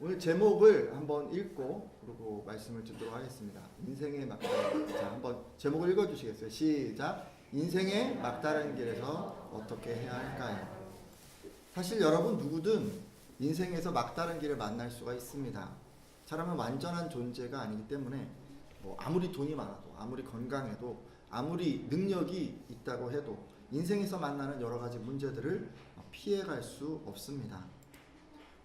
오늘 제목을 한번 읽고 그리고 말씀을 듣도록 하겠습니다. 인생의 막다른 길. 자, 한번 제목을 읽어주시겠어요? 시작. 인생의 막다른 길에서 어떻게 해야 할까요? 사실 여러분 누구든 인생에서 막다른 길을 만날 수가 있습니다. 사람은 완전한 존재가 아니기 때문에 아무리 돈이 많아도 아무리 건강해도 아무리 능력이 있다고 해도 인생에서 만나는 여러 가지 문제들을 피해갈 수 없습니다.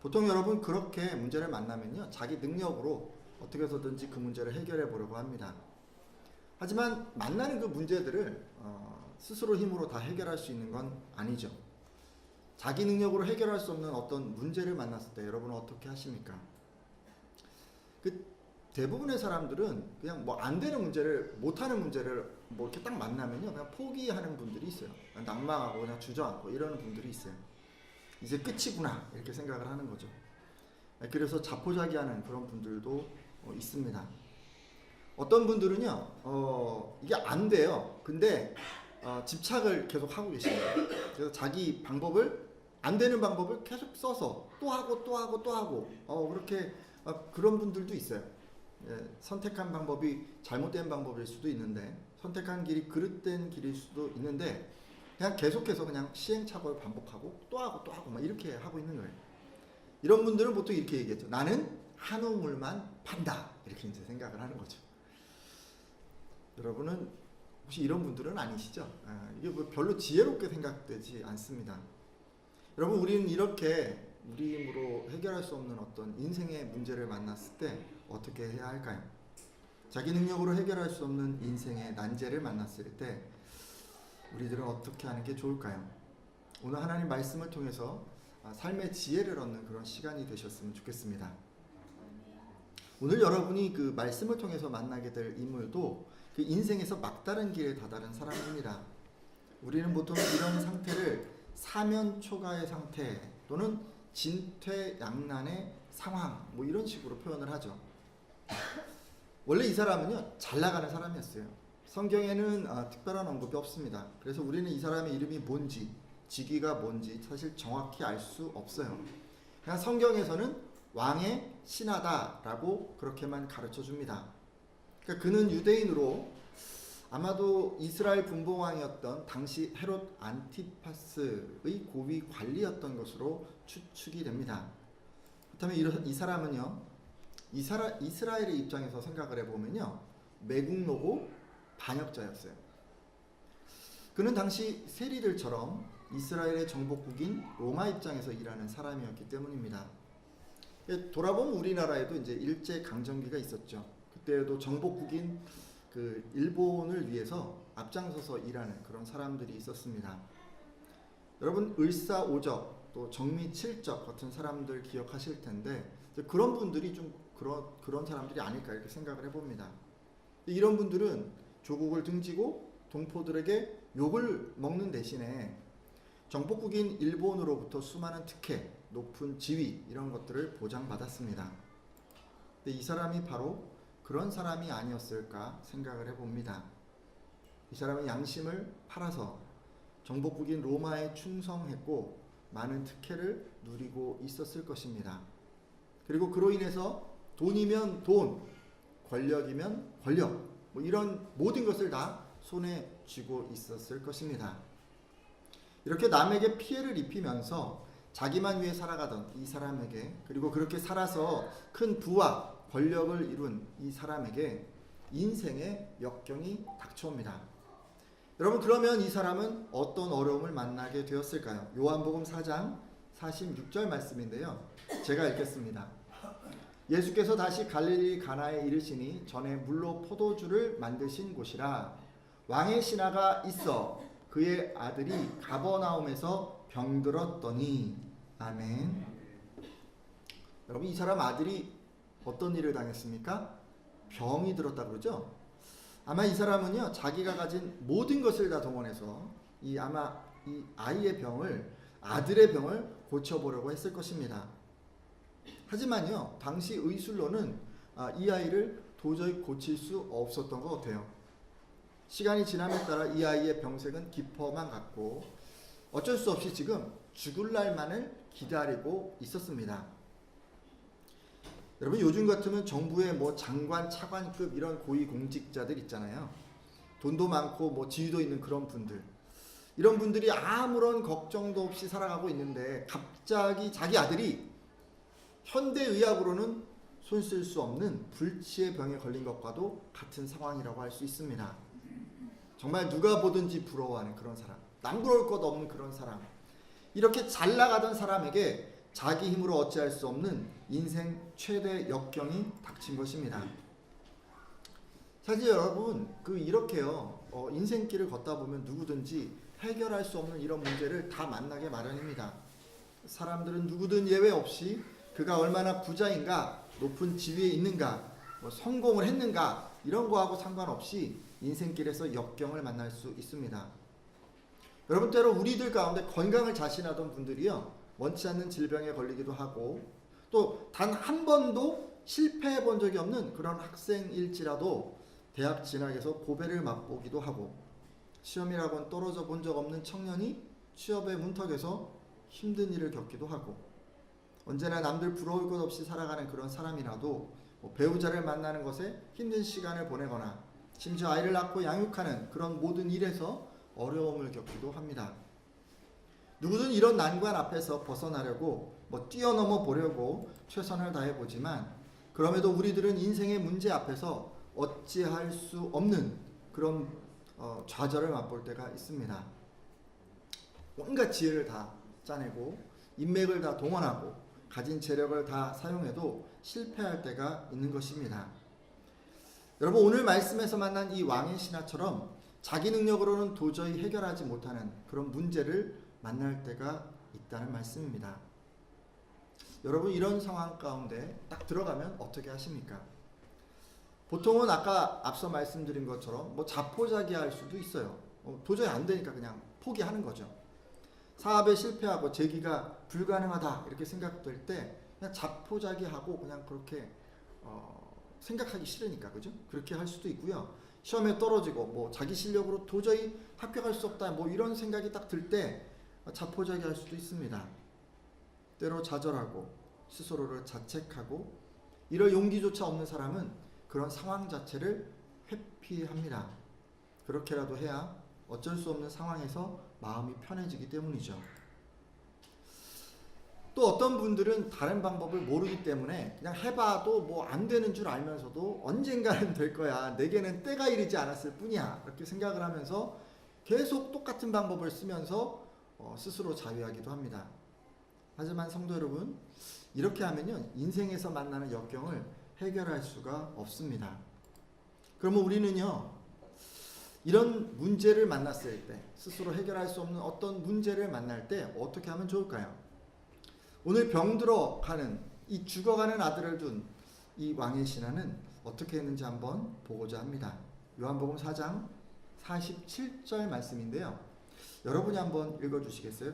보통 여러분 그렇게 문제를 만나면요, 자기 능력으로 어떻게 해서든지 그 문제를 해결해 보려고 합니다. 하지만 만나는 그 문제들을 스스로 힘으로 다 해결할 수 있는 건 아니죠. 자기 능력으로 해결할 수 없는 어떤 문제를 만났을 때 여러분은 어떻게 하십니까? 대부분의 사람들은 그냥 안 되는 문제를, 못하는 문제를 이렇게 딱 만나면요, 그냥 포기하는 분들이 있어요. 낙망하고 그냥 주저앉고 이러는 분들이 있어요. 이제 끝이구나 이렇게 생각을 하는 거죠. 그래서 자포자기하는 그런 분들도 있습니다. 어떤 분들은요, 이게 안 돼요. 근데 집착을 계속 하고 계십니다. 그래서 자기 방법을, 안 되는 방법을 계속 써서 또 하고 또 하고 또 하고 그렇게 그런 분들도 있어요. 선택한 방법이 잘못된 방법일 수도 있는데, 선택한 길이 그릇된 길일 수도 있는데, 그냥 계속해서 그냥 시행착오를 반복하고 또 하고 또 하고 이렇게 하고 있는 거예요. 이런 분들은 보통 이렇게 얘기했죠. 나는 한 우물만 판다. 이렇게 이제 생각을 하는 거죠. 여러분은 혹시 이런 분들은 아니시죠? 이게 별로 지혜롭게 생각되지 않습니다. 여러분, 우리는 이렇게 우리 힘으로 해결할 수 없는 어떤 인생의 문제를 만났을 때 어떻게 해야 할까요? 자기 능력으로 해결할 수 없는 인생의 난제를 만났을 때 우리들은 어떻게 하는 게 좋을까요? 오늘 하나님 말씀을 통해서 삶의 지혜를 얻는 그런 시간이 되셨으면 좋겠습니다. 오늘 여러분이 그 말씀을 통해서 만나게 될 인물도 그 인생에서 막다른 길에 다다른 사람입니다. 우리는 보통 이런 상태를 사면초가의 상태 또는 진퇴양난의 상황 이런 식으로 표현을 하죠. 원래 이 사람은요, 잘 나가는 사람이었어요. 성경에는 특별한 언급이 없습니다. 그래서 우리는 이 사람의 이름이 뭔지, 직위가 뭔지 사실 정확히 알 수 없어요. 그냥 성경에서는 왕의 신하다라고 그렇게만 가르쳐 줍니다. 그러니까 그는 유대인으로 아마도 이스라엘 분봉왕이었던 당시 헤롯 안티파스의 고위 관리였던 것으로 추측이 됩니다. 그렇다면 이 사람은요, 이스라엘의 입장에서 생각을 해보면요, 매국노고 반역자였어요. 그는 당시 세리들처럼 이스라엘의 정복국인 로마 입장에서 일하는 사람이었기 때문입니다. 돌아보면 우리나라에도 이제 일제 강점기가 있었죠. 그때에도 정복국인 그 일본을 위해서 앞장서서 일하는 그런 사람들이 있었습니다. 여러분, 을사오적 또 정미칠적 같은 사람들 기억하실 텐데, 그런 분들이 좀 그런 사람들이 아닐까 이렇게 생각을 해봅니다. 이런 분들은 조국을 등지고 동포들에게 욕을 먹는 대신에 정복국인 일본으로부터 수많은 특혜, 높은 지위 이런 것들을 보장받았습니다. 근데 이 사람이 바로 그런 사람이 아니었을까 생각을 해봅니다. 이 사람은 양심을 팔아서 정복국인 로마에 충성했고 많은 특혜를 누리고 있었을 것입니다. 그리고 그로 인해서 돈이면 돈, 권력이면 권력 이런 모든 것을 다 손에 쥐고 있었을 것입니다. 이렇게 남에게 피해를 입히면서 자기만 위해 살아가던 이 사람에게, 그리고 그렇게 살아서 큰 부와 권력을 이룬 이 사람에게 인생의 역경이 닥쳐옵니다. 여러분, 그러면 이 사람은 어떤 어려움을 만나게 되었을까요? 요한복음 4장 46절 말씀인데요, 제가 읽겠습니다. 예수께서 다시 갈릴리 가나에 이르시니 전에 물로 포도주를 만드신 곳이라. 왕의 신하가 있어 그의 아들이 가버나움에서 병들었더니. 아멘. 여러분, 이 사람 아들이 어떤 일을 당했습니까? 병이 들었다고 그러죠? 아마 이 사람은요, 자기가 가진 모든 것을 다 동원해서 이 아이의 병을, 아들의 병을 고쳐보려고 했을 것입니다. 하지만요, 당시 의술로는 이 아이를 도저히 고칠 수 없었던 것 같아요. 시간이 지남에 따라 이 아이의 병색은 깊어만 갔고 어쩔 수 없이 지금 죽을 날만을 기다리고 있었습니다. 여러분 요즘 같으면 정부의 뭐 장관, 차관급 이런 고위 공직자들 있잖아요. 돈도 많고 뭐 지위도 있는 그런 분들. 이런 분들이 아무런 걱정도 없이 살아가고 있는데 갑자기 자기 아들이 현대의학으로는 손 쓸 수 없는 불치의 병에 걸린 것과도 같은 상황이라고 할 수 있습니다. 정말 누가 보든지 부러워하는 그런 사람, 남부러울 것 없는 그런 사람, 이렇게 잘 나가던 사람에게 자기 힘으로 어찌할 수 없는 인생 최대 역경이 닥친 것입니다. 사실 여러분 이렇게요 인생길을 걷다 보면 누구든지 해결할 수 없는 이런 문제를 다 만나게 마련입니다. 사람들은 누구든 예외 없이 그가 얼마나 부자인가, 높은 지위에 있는가, 뭐 성공을 했는가 이런 거하고 상관없이 인생길에서 역경을 만날 수 있습니다. 여러분 때로 우리들 가운데 건강을 자신하던 분들이요 원치 않는 질병에 걸리기도 하고 또 단 한 번도 실패해 본 적이 없는 그런 학생일지라도 대학 진학에서 고배를 맛보기도 하고 시험이라고는 떨어져 본 적 없는 청년이 취업의 문턱에서 힘든 일을 겪기도 하고 언제나 남들 부러울 것 없이 살아가는 그런 사람이라도 뭐 배우자를 만나는 것에 힘든 시간을 보내거나 심지어 아이를 낳고 양육하는 그런 모든 일에서 어려움을 겪기도 합니다. 누구든 이런 난관 앞에서 벗어나려고 뭐 뛰어넘어 보려고 최선을 다해 보지만 그럼에도 우리들은 인생의 문제 앞에서 어찌할 수 없는 그런 좌절을 맛볼 때가 있습니다. 온갖 지혜를 다 짜내고 인맥을 다 동원하고 가진 재력을 다 사용해도 실패할 때가 있는 것입니다. 여러분 오늘 말씀에서 만난 이 왕의 신하처럼 자기 능력으로는 도저히 해결하지 못하는 그런 문제를 만날 때가 있다는 말씀입니다. 여러분 이런 상황 가운데 딱 들어가면 어떻게 하십니까? 보통은 아까 앞서 말씀드린 것처럼 뭐 자포자기할 수도 있어요. 도저히 안 되니까 그냥 포기하는 거죠. 사업에 실패하고 재기가 불가능하다 이렇게 생각될 때 그냥 자포자기하고 그냥 그렇게 생각하기 싫으니까 그죠? 그렇게 할 수도 있고요. 시험에 떨어지고 뭐 자기 실력으로 도저히 합격할 수 없다 뭐 이런 생각이 딱 들 때 자포자기할 수도 있습니다. 때로 좌절하고 스스로를 자책하고 이럴 용기조차 없는 사람은 그런 상황 자체를 회피합니다. 그렇게라도 해야 어쩔 수 없는 상황에서 마음이 편해지기 때문이죠. 또 어떤 분들은 다른 방법을 모르기 때문에 그냥 해봐도 뭐 안 되는 줄 알면서도 언젠가는 될 거야. 내게는 때가 이르지 않았을 뿐이야. 이렇게 생각을 하면서 계속 똑같은 방법을 쓰면서 스스로 자위하기도 합니다. 하지만 성도 여러분, 이렇게 하면요 인생에서 만나는 역경을 해결할 수가 없습니다. 그러면 우리는요 이런 문제를 만났을 때 스스로 해결할 수 없는 어떤 문제를 만날 때 어떻게 하면 좋을까요? 오늘 병들어 가는 이 죽어가는 아들을 둔 이 왕의 신하는 어떻게 했는지 한번 보고자 합니다. 요한복음 4장 47절 말씀인데요. 여러분이 한번 읽어주시겠어요?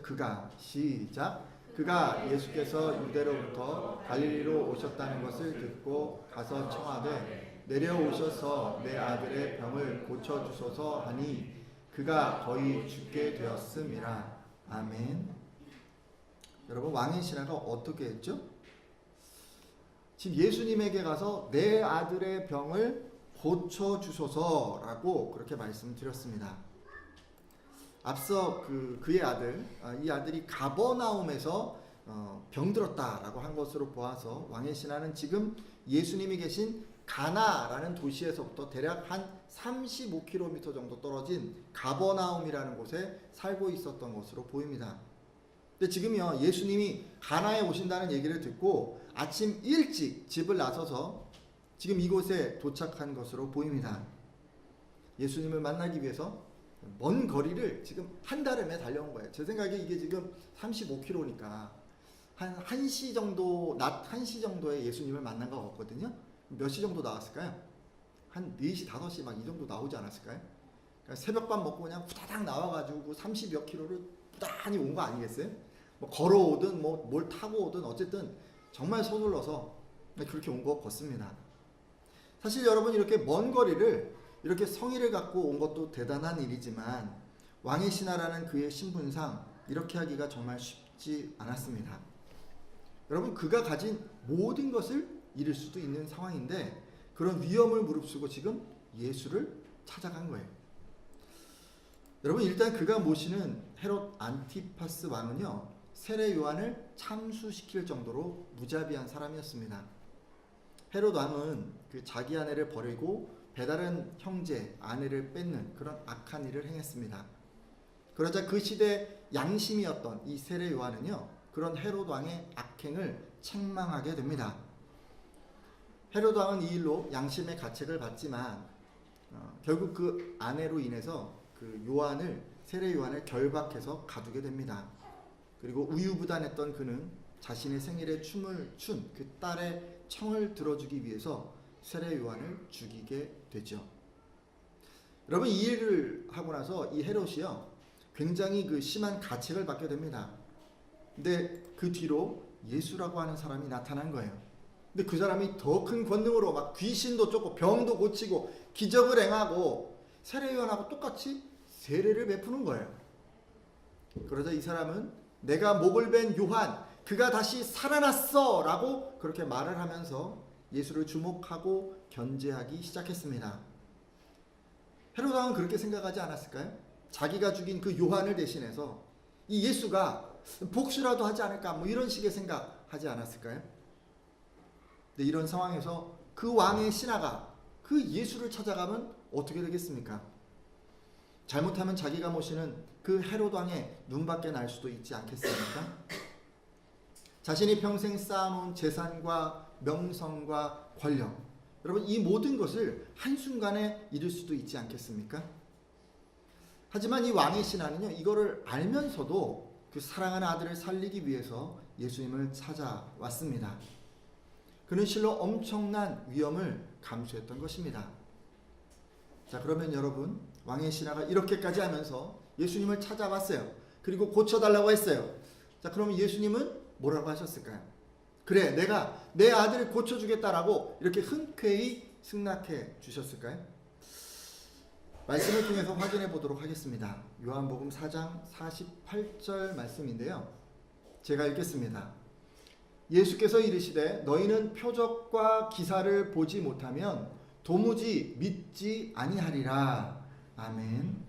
시작. 그가 예수께서 유대로부터 갈릴리로 오셨다는 것을 듣고 가서 청하되 내려오셔서 내 아들의 병을 고쳐주소서 하니 그가 거의 죽게 되었음이라. 아멘. 여러분 왕의 신하가 어떻게 했죠? 지금 예수님에게 가서 내 아들의 병을 고쳐주소서라고 그렇게 말씀드렸습니다. 앞서 그의 아들, 이 아들이 가버나움에서 병들었다라고 한 것으로 보아서 왕의 신하는 지금 예수님이 계신 가나라는 도시에서부터 대략 한 35km 정도 떨어진 가버나움이라는 곳에 살고 있었던 것으로 보입니다. 근데 지금요 예수님이 가나에 오신다는 얘기를 듣고 아침 일찍 집을 나서서 지금 이곳에 도착한 것으로 보입니다. 예수님을 만나기 위해서 먼 거리를 지금 한 달음에 달려온 거예요. 제 생각에 이게 지금 35km니까 한 1시 정도, 낮 1시 정도에 예수님을 만난 것 같거든요. 몇 시 정도 나왔을까요? 한 4시, 5시 막 이 정도 나오지 않았을까요? 그러니까 새벽밥 먹고 그냥 후다닥 나와가지고 30몇 킬로를 부단히 온 거 아니겠어요? 뭐 걸어오든 뭐 뭘 타고 오든 어쨌든 정말 서둘러서 그렇게 온 거 같습니다. 사실 여러분 이렇게 먼 거리를 이렇게 성의를 갖고 온 것도 대단한 일이지만 왕의 신하라는 그의 신분상 이렇게 하기가 정말 쉽지 않았습니다. 여러분 그가 가진 모든 것을 잃을 수도 있는 상황인데 그런 위험을 무릅쓰고 지금 예수를 찾아간 거예요. 여러분 일단 그가 모시는 헤롯 안티파스 왕은요 세례 요한을 참수시킬 정도로 무자비한 사람이었습니다. 헤롯 왕은 그 자기 아내를 버리고 배다른 형제 아내를 뺏는 그런 악한 일을 행했습니다. 그러자 그 시대 양심이었던 이 세례 요한은요 그런 헤롯 왕의 악행을 책망하게 됩니다. 헤롯 왕은 이 일로 양심의 가책을 받지만 결국 그 아내로 인해서 그 세례 요한을 결박해서 가두게 됩니다. 그리고 우유부단했던 그는 자신의 생일에 춤을 춘 그 딸의 청을 들어주기 위해서 세례 요한을 죽이게 되죠. 여러분 이 일을 하고 나서 이 헤롯이요 굉장히 그 심한 가책을 받게 됩니다. 근데 그 뒤로 예수라고 하는 사람이 나타난 거예요. 근데 그 사람이 더 큰 권능으로 막 귀신도 쫓고 병도 고치고 기적을 행하고 세례 요한하고 똑같이 세례를 베푸는 거예요. 그러자 이 사람은 내가 목을 벤 요한 그가 다시 살아났어 라고 그렇게 말을 하면서 예수를 주목하고 견제하기 시작했습니다. 헤롯 왕은 그렇게 생각하지 않았을까요? 자기가 죽인 그 요한을 대신해서 이 예수가 복수라도 하지 않을까 뭐 이런 식의 생각하지 않았을까요? 근데 이런 상황에서 그 왕의 신하가 그 예수를 찾아가면 어떻게 되겠습니까? 잘못하면 자기가 모시는 그 헤롯 왕의 눈밖에 날 수도 있지 않겠습니까? 자신이 평생 쌓아놓은 재산과 명성과 권력, 여러분 이 모든 것을 한순간에 잃을 수도 있지 않겠습니까? 하지만 이 왕의 신하는요 이거를 알면서도 그 사랑하는 아들을 살리기 위해서 예수님을 찾아왔습니다. 그는 실로 엄청난 위험을 감수했던 것입니다. 자 그러면 여러분 왕의 신하가 이렇게까지 하면서 예수님을 찾아왔어요. 그리고 고쳐달라고 했어요. 자 그러면 예수님은 뭐라고 하셨을까요? 그래 내가 내 아들을 고쳐주겠다라고 이렇게 흔쾌히 승낙해 주셨을까요? 말씀을 통해서 확인해 보도록 하겠습니다. 요한복음 4장 48절 말씀인데요. 제가 읽겠습니다. 예수께서 이르시되 너희는 표적과 기사를 보지 못하면 도무지 믿지 아니하리라. 아멘.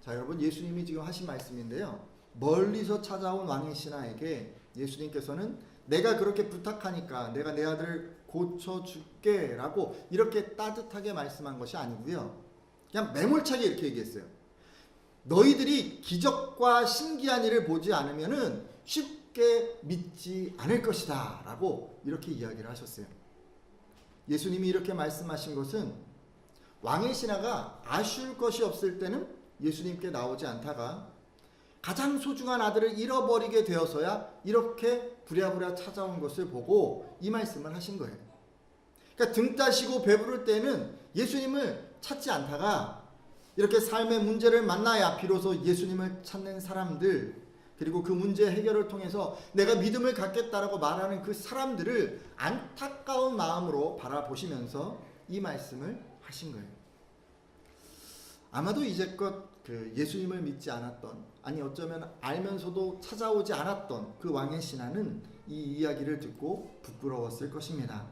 자 여러분 예수님이 지금 하신 말씀인데요. 멀리서 찾아온 왕의 신하에게 예수님께서는 내가 그렇게 부탁하니까 내가 내 아들을 고쳐줄게 라고 이렇게 따뜻하게 말씀한 것이 아니고요. 그냥 매몰차게 이렇게 얘기했어요. 너희들이 기적과 신기한 일을 보지 않으면은 쉽게 믿지 않을 것이다 라고 이렇게 이야기를 하셨어요. 예수님이 이렇게 말씀하신 것은 왕의 신하가 아쉬울 것이 없을 때는 예수님께 나오지 않다가 가장 소중한 아들을 잃어버리게 되어서야 이렇게 부랴부랴 찾아온 것을 보고 이 말씀을 하신 거예요. 그러니까 등 따시고 배부를 때는 예수님을 찾지 않다가 이렇게 삶의 문제를 만나야 비로소 예수님을 찾는 사람들, 그리고 그 문제 해결을 통해서 내가 믿음을 갖겠다라고 말하는 그 사람들을 안타까운 마음으로 바라보시면서 이 말씀을 하신 거예요. 아마도 이제껏 그 예수님을 믿지 않았던, 아니 어쩌면 알면서도 찾아오지 않았던 그 왕의 신하는 이 이야기를 듣고 부끄러웠을 것입니다.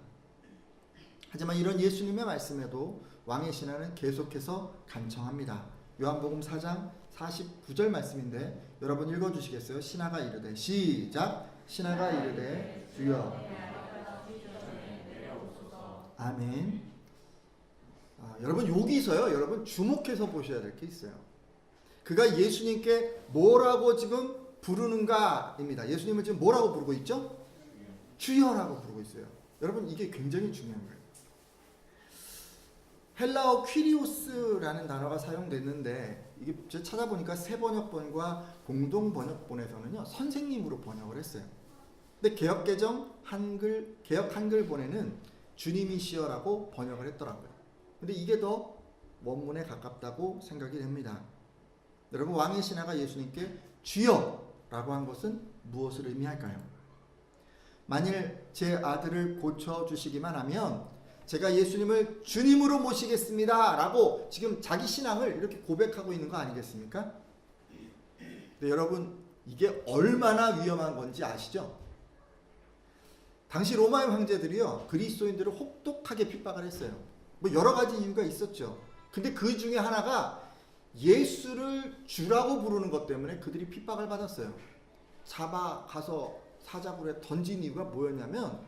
하지만 이런 예수님의 말씀에도 왕의 신하는 계속해서 간청합니다. 요한복음 4장 49절 말씀인데 여러분 읽어주시겠어요? 신하가 이르되, 시작. 신하가 이르되 주여. 아멘. 여러분 여기서요, 여러분 주목해서 보셔야 될 게 있어요. 그가 예수님께 뭐라고 지금 부르는가입니다. 예수님을 지금 뭐라고 부르고 있죠? 주여라고 부르고 있어요. 여러분 이게 굉장히 중요한 거예요. 헬라어 퀴리오스라는 단어가 사용됐는데 이게 제가 찾아보니까 새 번역본과 공동 번역본에서는요 선생님으로 번역을 했어요. 근데 개혁개정 한글 개혁 한글본에는 주님이시여라고 번역을 했더라고요. 근데 이게 더 원문에 가깝다고 생각이 됩니다. 여러분 왕의 신하가 예수님께 주여라고 한 것은 무엇을 의미할까요? 만일 제 아들을 고쳐주시기만 하면 제가 예수님을 주님으로 모시겠습니다 라고 지금 자기 신앙을 이렇게 고백하고 있는 거 아니겠습니까? 근데 여러분 이게 얼마나 위험한 건지 아시죠? 당시 로마의 황제들이요 그리스도인들을 혹독하게 핍박을 했어요. 뭐 여러 가지 이유가 있었죠. 근데 그 중에 하나가 예수를 주라고 부르는 것 때문에 그들이 핍박을 받았어요. 잡아가서 사자굴에 던진 이유가 뭐였냐면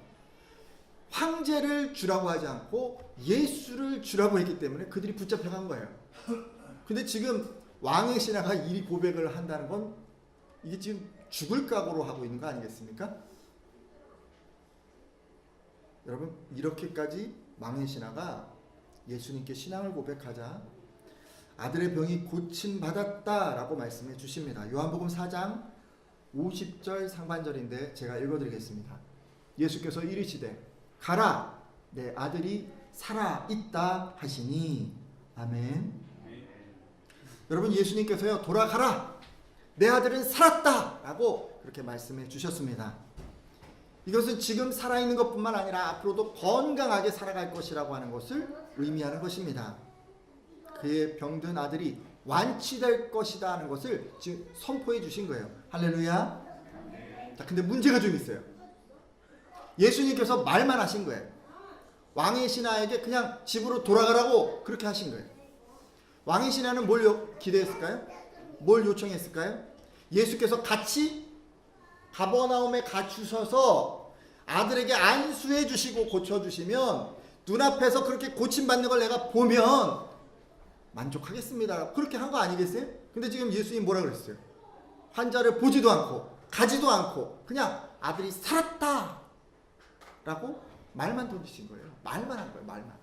황제를 주라고 하지 않고 예수를 주라고 했기 때문에 그들이 붙잡혀간 거예요. 근데 지금 왕의 신하가 이 고백을 한다는 건 이게 지금 죽을 각오로 하고 있는 거 아니겠습니까? 여러분 이렇게까지 왕의 신하가 예수님께 신앙을 고백하자 아들의 병이 고침받았다라고 말씀해 주십니다. 요한복음 4장 50절 상반절인데 제가 읽어드리겠습니다. 예수께서 이르시되 가라 내 아들이 살아있다 하시니 아멘. 여러분 예수님께서요 돌아가라 내 아들은 살았다 라고 그렇게 말씀해 주셨습니다. 이것은 지금 살아있는 것뿐만 아니라 앞으로도 건강하게 살아갈 것이라고 하는 것을 의미하는 것입니다. 그의 병든 아들이 완치될 것이다 하는 것을 지금 선포해 주신 거예요. 할렐루야. 자, 근데 문제가 좀 있어요. 예수님께서 말만 하신 거예요. 왕의 신하에게 그냥 집으로 돌아가라고 그렇게 하신 거예요. 왕의 신하는 뭘 기대했을까요? 뭘 요청했을까요? 예수께서 같이 가버나움에 갇히셔서 아들에게 안수해 주시고 고쳐주시면 눈앞에서 그렇게 고침받는 걸 내가 보면 만족하겠습니다. 그렇게 한 거 아니겠어요? 근데 지금 예수님 뭐라 그랬어요? 환자를 보지도 않고 가지도 않고 그냥 아들이 살았다 라고 말만 던지신 거예요. 말만 한 거예요. 말만.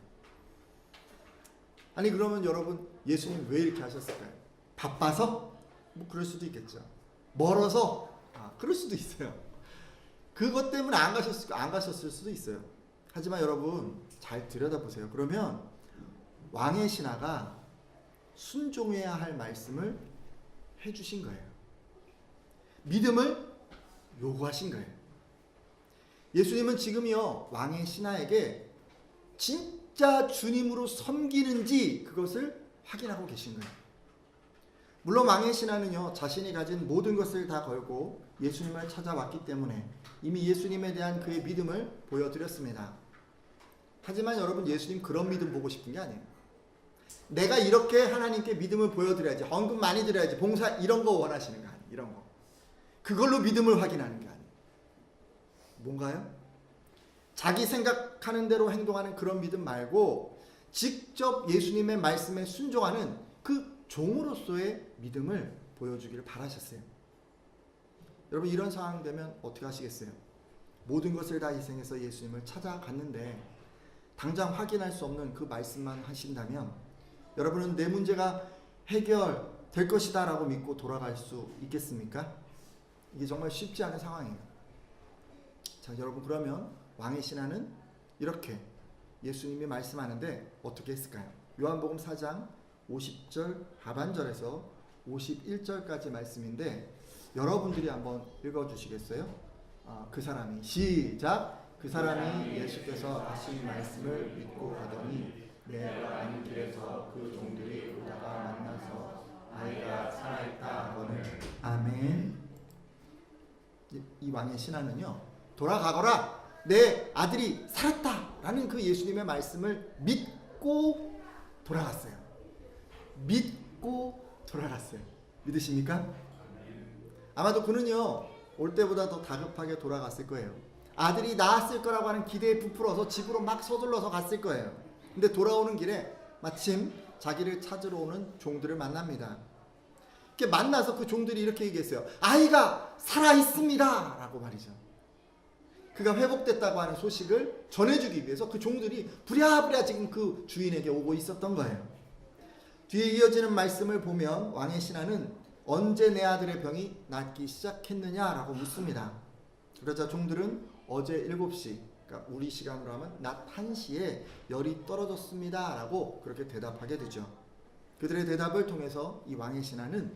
아니 그러면 여러분 예수님 왜 이렇게 하셨을까요? 바빠서? 뭐 그럴 수도 있겠죠. 멀어서? 그럴 수도 있어요. 그것 때문에 안 가셨을 수도 있어요. 하지만 여러분 잘 들여다보세요. 그러면 왕의 신하가 순종해야 할 말씀을 해주신 거예요. 믿음을 요구하신 거예요. 예수님은 지금요 왕의 신하에게 진짜 주님으로 섬기는지 그것을 확인하고 계신 거예요. 물론 왕의 신하는요 자신이 가진 모든 것을 다 걸고 예수님을 찾아왔기 때문에 이미 예수님에 대한 그의 믿음을 보여드렸습니다. 하지만 여러분 예수님 그런 믿음 보고 싶은 게 아니에요. 내가 이렇게 하나님께 믿음을 보여드려야지, 헌금 많이 드려야지, 봉사 이런 거 원하시는 거 아니에요. 이런 거 그걸로 믿음을 확인하는 게 아니에요. 뭔가요? 자기 생각하는 대로 행동하는 그런 믿음 말고 직접 예수님의 말씀에 순종하는 그 종으로서의 믿음을 보여주기를 바라셨어요. 여러분 이런 상황 되면 어떻게 하시겠어요? 모든 것을 다 희생해서 예수님을 찾아갔는데 당장 확인할 수 없는 그 말씀만 하신다면 여러분은 내 문제가 해결될 것이다 라고 믿고 돌아갈 수 있겠습니까? 이게 정말 쉽지 않은 상황이에요. 자 여러분 그러면 왕의 신하는 이렇게 예수님이 말씀하는데 어떻게 했을까요? 요한복음 4장 50절 하반절에서 51절까지 말씀인데 여러분들이 한번 읽어주시겠어요? 그 사람이 시작! 그 사람이 예수께서 하신 말씀을 믿고 가더니 내가 가는 길에서 그 종들이 오다가 만나서 아이가 살아있다 하거늘 아멘. 이 왕의 신하는요 돌아가거라 내 아들이 살았다 라는 그 예수님의 말씀을 믿고 돌아갔어요. 믿고 돌아갔어요. 믿으십니까? 아마도 그는요 올 때보다 더 다급하게 돌아갔을 거예요. 아들이 나았을 거라고 하는 기대에 부풀어서 집으로 막 서둘러서 갔을 거예요. 근데 돌아오는 길에 마침 자기를 찾으러 오는 종들을 만납니다. 이렇게 만나서 그 종들이 이렇게 얘기했어요. 아이가 살아있습니다 라고 말이죠. 그가 회복됐다고 하는 소식을 전해주기 위해서 그 종들이 부랴부랴 지금 그 주인에게 오고 있었던 거예요. 뒤에 이어지는 말씀을 보면 왕의 신하는 언제 내 아들의 병이 낫기 시작했느냐라고 묻습니다. 그러자 종들은 어제 7시, 그러니까 우리 시간으로 하면 낮 1시에 열이 떨어졌습니다 라고 그렇게 대답하게 되죠. 그들의 대답을 통해서 이 왕의 신하는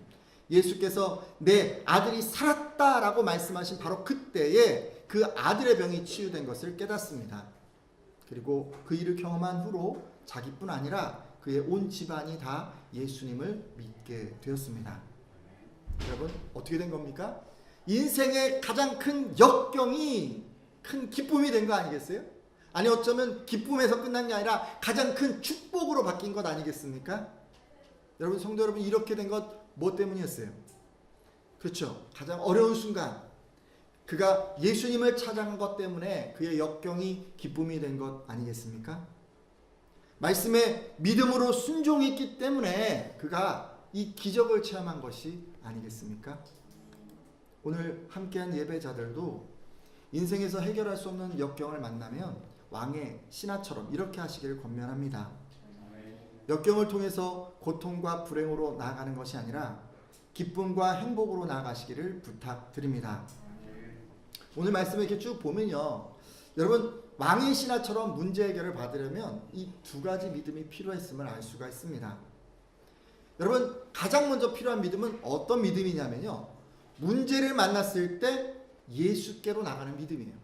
예수께서 내 아들이 살았다 라고 말씀하신 바로 그때에 그 아들의 병이 치유된 것을 깨닫습니다. 그리고 그 일을 경험한 후로 자기뿐 아니라 그의 온 집안이 다 예수님을 믿게 되었습니다. 여러분 어떻게 된 겁니까? 인생의 가장 큰 역경이 큰 기쁨이 된 거 아니겠어요? 아니 어쩌면 기쁨에서 끝난 게 아니라 가장 큰 축복으로 바뀐 것 아니겠습니까? 여러분 성도 여러분 이렇게 된 것 뭐 때문이었어요? 그렇죠. 가장 어려운 순간 그가 예수님을 찾아간 것 때문에 그의 역경이 기쁨이 된 것 아니겠습니까? 말씀에 믿음으로 순종했기 때문에 그가 이 기적을 체험한 것이 아니겠습니까? 오늘 함께한 예배자들도 인생에서 해결할 수 없는 역경을 만나면 왕의 신하처럼 이렇게 하시기를 권면합니다. 역경을 통해서 고통과 불행으로 나아가는 것이 아니라 기쁨과 행복으로 나아가시기를 부탁드립니다. 오늘 말씀을 이렇게 쭉 보면요. 여러분 왕의 신하처럼 문제 해결을 받으려면 이 두 가지 믿음이 필요했음을 알 수가 있습니다. 여러분 가장 먼저 필요한 믿음은 어떤 믿음이냐면요. 문제를 만났을 때 예수께로 나가는 믿음이에요.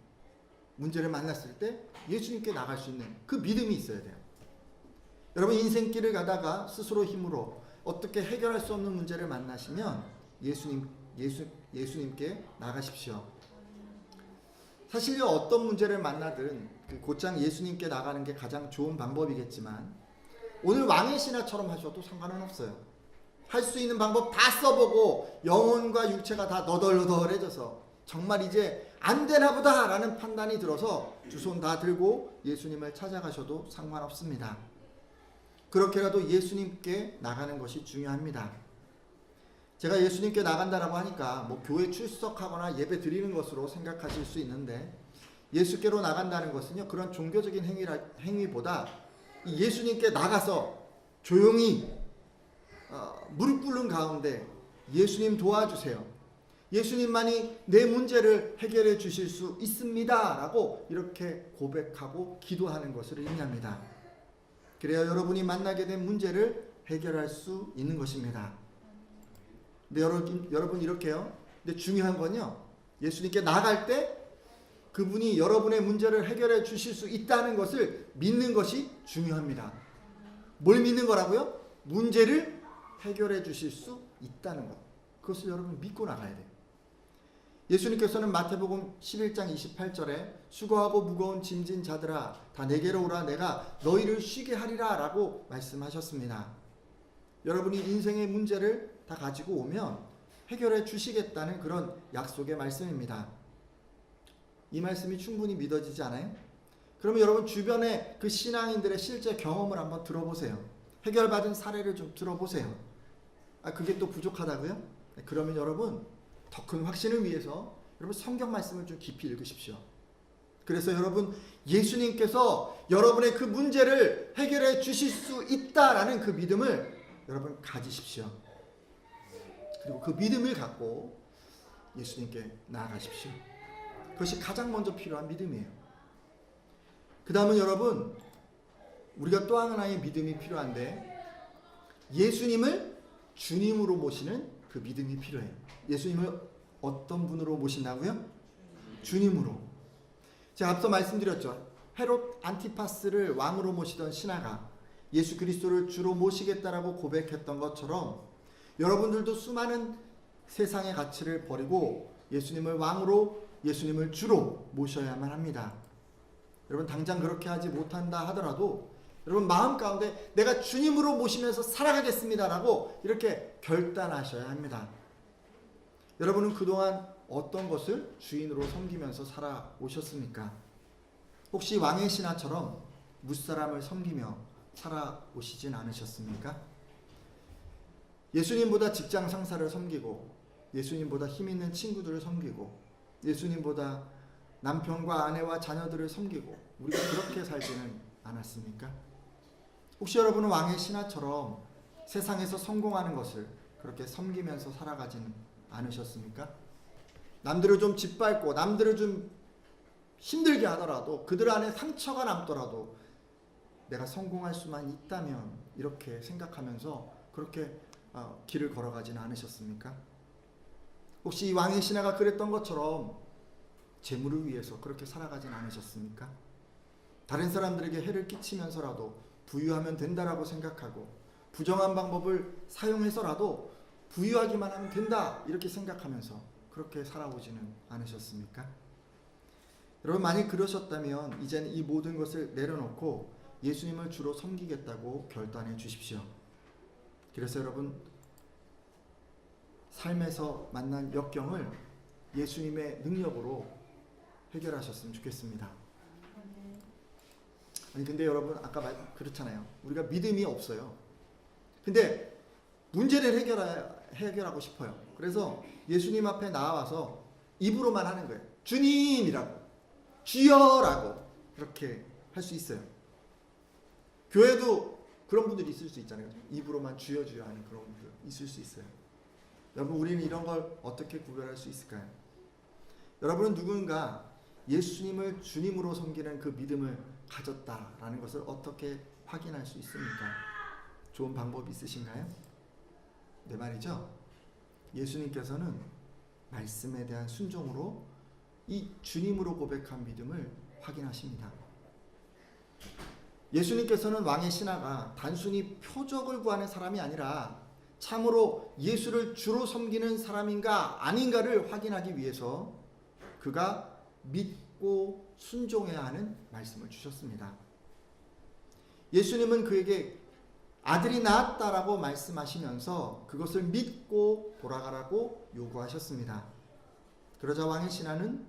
문제를 만났을 때 예수님께 나갈 수 있는 그 믿음이 있어야 돼요. 여러분 인생길을 가다가 스스로 힘으로 어떻게 해결할 수 없는 문제를 만나시면 예수님께 나가십시오. 사실요 어떤 문제를 만나든 곧장 예수님께 나가는 게 가장 좋은 방법이겠지만 오늘 왕의 신하처럼 하셔도 상관은 없어요. 할 수 있는 방법 다 써보고 영혼과 육체가 다 너덜너덜해져서 정말 이제 안 되나 보다 라는 판단이 들어서 두 손 다 들고 예수님을 찾아가셔도 상관없습니다. 그렇게라도 예수님께 나가는 것이 중요합니다. 제가 예수님께 나간다라고 하니까 뭐 교회 출석하거나 예배 드리는 것으로 생각하실 수 있는데 예수께로 나간다는 것은요 그런 종교적인 행위보다 예수님께 나가서 조용히 무릎 꿇는 가운데 예수님 도와주세요. 예수님만이 내 문제를 해결해 주실 수 있습니다 라고 이렇게 고백하고 기도하는 것을 의미합니다. 그래야 여러분이 만나게 된 문제를 해결할 수 있는 것입니다. 근데 여러분 이렇게요. 근데 중요한 건요. 예수님께 나갈 때 그분이 여러분의 문제를 해결해 주실 수 있다는 것을 믿는 것이 중요합니다. 뭘 믿는 거라고요? 문제를 해결해 주실 수 있다는 것. 그것을 여러분 믿고 나가야 돼요. 예수님께서는 마태복음 11장 28절에 수고하고 무거운 짐진 자들아 다 내게로 오라 내가 너희를 쉬게 하리라 라고 말씀하셨습니다. 여러분이 인생의 문제를 다 가지고 오면 해결해 주시겠다는 그런 약속의 말씀입니다. 이 말씀이 충분히 믿어지지 않아요? 그러면 여러분 주변의 그 신앙인들의 실제 경험을 한번 들어보세요. 해결받은 사례를 좀 들어보세요. 그게 또 부족하다고요? 그러면 여러분 더 큰 확신을 위해서 여러분 성경 말씀을 좀 깊이 읽으십시오. 그래서 여러분 예수님께서 여러분의 그 문제를 해결해 주실 수 있다라는 그 믿음을 여러분 가지십시오. 그리고 그 믿음을 갖고 예수님께 나아가십시오. 그것이 가장 먼저 필요한 믿음이에요. 그 다음은 여러분 우리가 또 하나의 믿음이 필요한데 예수님을 주님으로 모시는 그 믿음이 필요해요. 예수님을 어떤 분으로 모신다고요? 주님으로. 제가 앞서 말씀드렸죠. 헤롯 안티파스를 왕으로 모시던 신하가 예수 그리스도를 주로 모시겠다라고 고백했던 것처럼 여러분들도 수많은 세상의 가치를 버리고 예수님을 왕으로 예수님을 주로 모셔야만 합니다. 여러분 당장 그렇게 하지 못한다 하더라도 여러분 마음 가운데 내가 주님으로 모시면서 살아가겠습니다라고 이렇게 결단하셔야 합니다. 여러분은 그동안 어떤 것을 주인으로 섬기면서 살아오셨습니까? 혹시 왕의 신하처럼 무사람을 섬기며 살아오시진 않으셨습니까? 예수님보다 직장 상사를 섬기고 예수님보다 힘있는 친구들을 섬기고 예수님보다 남편과 아내와 자녀들을 섬기고 우리가 그렇게 살지는 않았습니까? 혹시 여러분은 왕의 신하처럼 세상에서 성공하는 것을 그렇게 섬기면서 살아가지는 않으셨습니까? 남들을 좀 짓밟고 남들을 좀 힘들게 하더라도 그들 안에 상처가 남더라도 내가 성공할 수만 있다면 이렇게 생각하면서 그렇게 길을 걸어가지는 않으셨습니까? 혹시 이 왕의 신하가 그랬던 것처럼 재물을 위해서 그렇게 살아가진 않으셨습니까? 다른 사람들에게 해를 끼치면서라도 부유하면 된다라고 생각하고 부정한 방법을 사용해서라도 부유하기만 하면 된다 이렇게 생각하면서 그렇게 살아오지는 않으셨습니까? 여러분 만약 그러셨다면 이제는 이 모든 것을 내려놓고 예수님을 주로 섬기겠다고 결단해 주십시오. 그래서 여러분 삶에서 만난 역경을 예수님의 능력으로 해결하셨으면 좋겠습니다. 아니 근데 여러분 아까 그렇잖아요. 우리가 믿음이 없어요. 근데 문제를 해결하고 싶어요. 그래서 예수님 앞에 나와서 입으로만 하는 거예요. 주님이라고, 주여라고 그렇게 할 수 있어요. 교회도 그런 분들이 있을 수 있잖아요. 입으로만 주여 주여 하는 그런 분들 있을 수 있어요. 여러분 우리는 이런 걸 어떻게 구별할 수 있을까요? 여러분은 누군가 예수님을 주님으로 섬기는 그 믿음을 가졌다라는 것을 어떻게 확인할 수 있습니까? 좋은 방법이 있으신가요? 네 말이죠. 예수님께서는 말씀에 대한 순종으로 이 주님으로 고백한 믿음을 확인하십니다. 예수님께서는 왕의 신하가 단순히 표적을 구하는 사람이 아니라 참으로 예수를 주로 섬기는 사람인가 아닌가를 확인하기 위해서 그가 믿고 순종해야 하는 말씀을 주셨습니다. 예수님은 그에게 아들이 낳았다라고 말씀하시면서 그것을 믿고 돌아가라고 요구하셨습니다. 그러자 왕의 신하는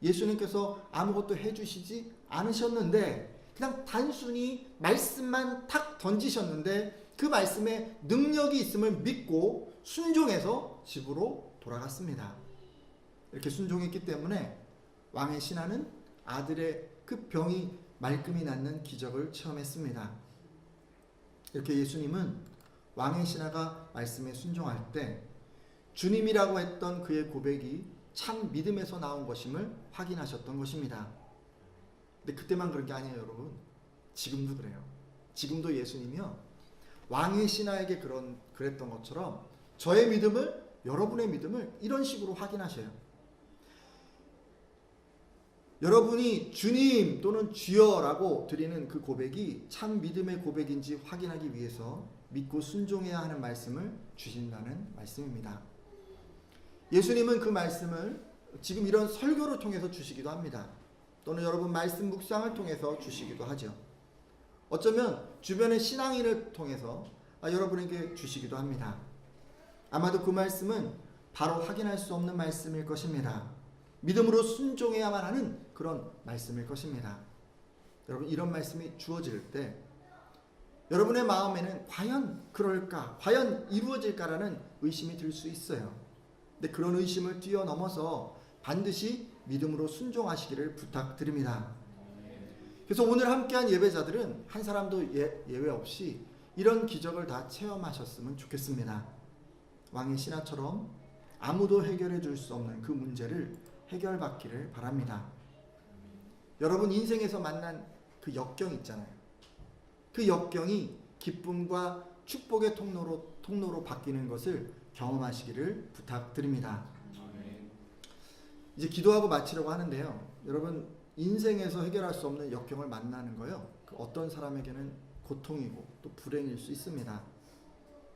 예수님께서 아무것도 해주시지 않으셨는데 그냥 단순히 말씀만 탁 던지셨는데 그 말씀에 능력이 있음을 믿고 순종해서 집으로 돌아갔습니다. 이렇게 순종했기 때문에 왕의 신하는 아들의 그 병이 말끔히 낫는 기적을 체험했습니다. 이렇게 예수님은 왕의 신하가 말씀에 순종할 때 주님이라고 했던 그의 고백이 참 믿음에서 나온 것임을 확인하셨던 것입니다. 근데 그때만 그런 게 아니에요, 여러분. 지금도 그래요. 지금도 예수님이요. 왕의 신하에게 그랬던 것처럼 저의 믿음을, 여러분의 믿음을 이런 식으로 확인하셔요. 여러분이 주님 또는 주여라고 드리는 그 고백이 참 믿음의 고백인지 확인하기 위해서 믿고 순종해야 하는 말씀을 주신다는 말씀입니다. 예수님은 그 말씀을 지금 이런 설교를 통해서 주시기도 합니다. 또는 여러분 말씀 묵상을 통해서 주시기도 하죠. 어쩌면 주변의 신앙인을 통해서 여러분에게 주시기도 합니다. 아마도 그 말씀은 바로 확인할 수 없는 말씀일 것입니다. 믿음으로 순종해야만 하는 그런 말씀일 것입니다. 여러분 이런 말씀이 주어질 때 여러분의 마음에는 과연 그럴까? 과연 이루어질까라는 의심이 들 수 있어요. 근데 그런 의심을 뛰어넘어서 반드시 믿음으로 순종하시기를 부탁드립니다. 그래서 오늘 함께한 예배자들은 한 사람도 예외 없이 이런 기적을 다 체험하셨으면 좋겠습니다. 왕의 신하처럼 아무도 해결해 줄 수 없는 그 문제를 해결받기를 바랍니다. 여러분 인생에서 만난 그 역경 있잖아요. 그 역경이 기쁨과 축복의 통로로 바뀌는 것을 경험하시기를 부탁드립니다. 이제 기도하고 마치려고 하는데요. 여러분 인생에서 해결할 수 없는 역경을 만나는 거요. 그 어떤 사람에게는 고통이고 또 불행일 수 있습니다.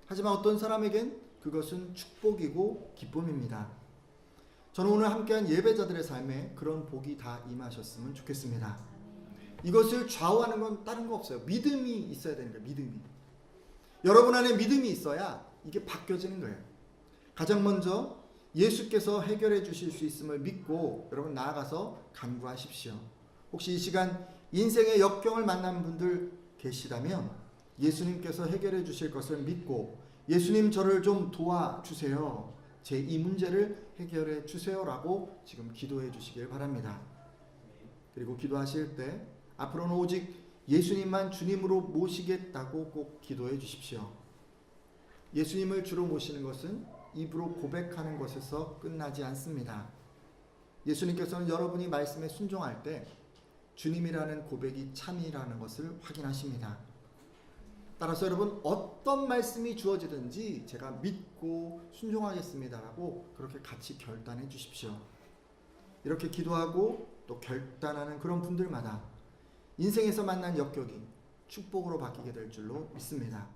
하지만 어떤 사람에겐 그것은 축복이고 기쁨입니다. 저는 오늘 함께한 예배자들의 삶에 그런 복이 다 임하셨으면 좋겠습니다. 이것을 좌우하는 건 다른 거 없어요. 믿음이 있어야 되는 거예요. 믿음이. 여러분 안에 믿음이 있어야 이게 바뀌어지는 거예요. 가장 먼저 예수께서 해결해 주실 수 있음을 믿고 여러분 나아가서 간구하십시오. 혹시 이 시간 인생의 역경을 만난 분들 계시다면 예수님께서 해결해 주실 것을 믿고 예수님 저를 좀 도와주세요. 제 이 문제를 해결해 주세요라고 지금 기도해 주시길 바랍니다. 그리고 기도하실 때 앞으로는 오직 예수님만 주님으로 모시겠다고 꼭 기도해 주십시오. 예수님을 주로 모시는 것은 입으로 고백하는 것에서 끝나지 않습니다. 예수님께서는 여러분이 말씀에 순종할 때 주님이라는 고백이 참이라는 것을 확인하십니다. 따라서 여러분 어떤 말씀이 주어지든지 제가 믿고 순종하겠습니다라고 그렇게 같이 결단해 주십시오. 이렇게 기도하고 또 결단하는 그런 분들마다 인생에서 만난 역경이 축복으로 바뀌게 될 줄로 믿습니다.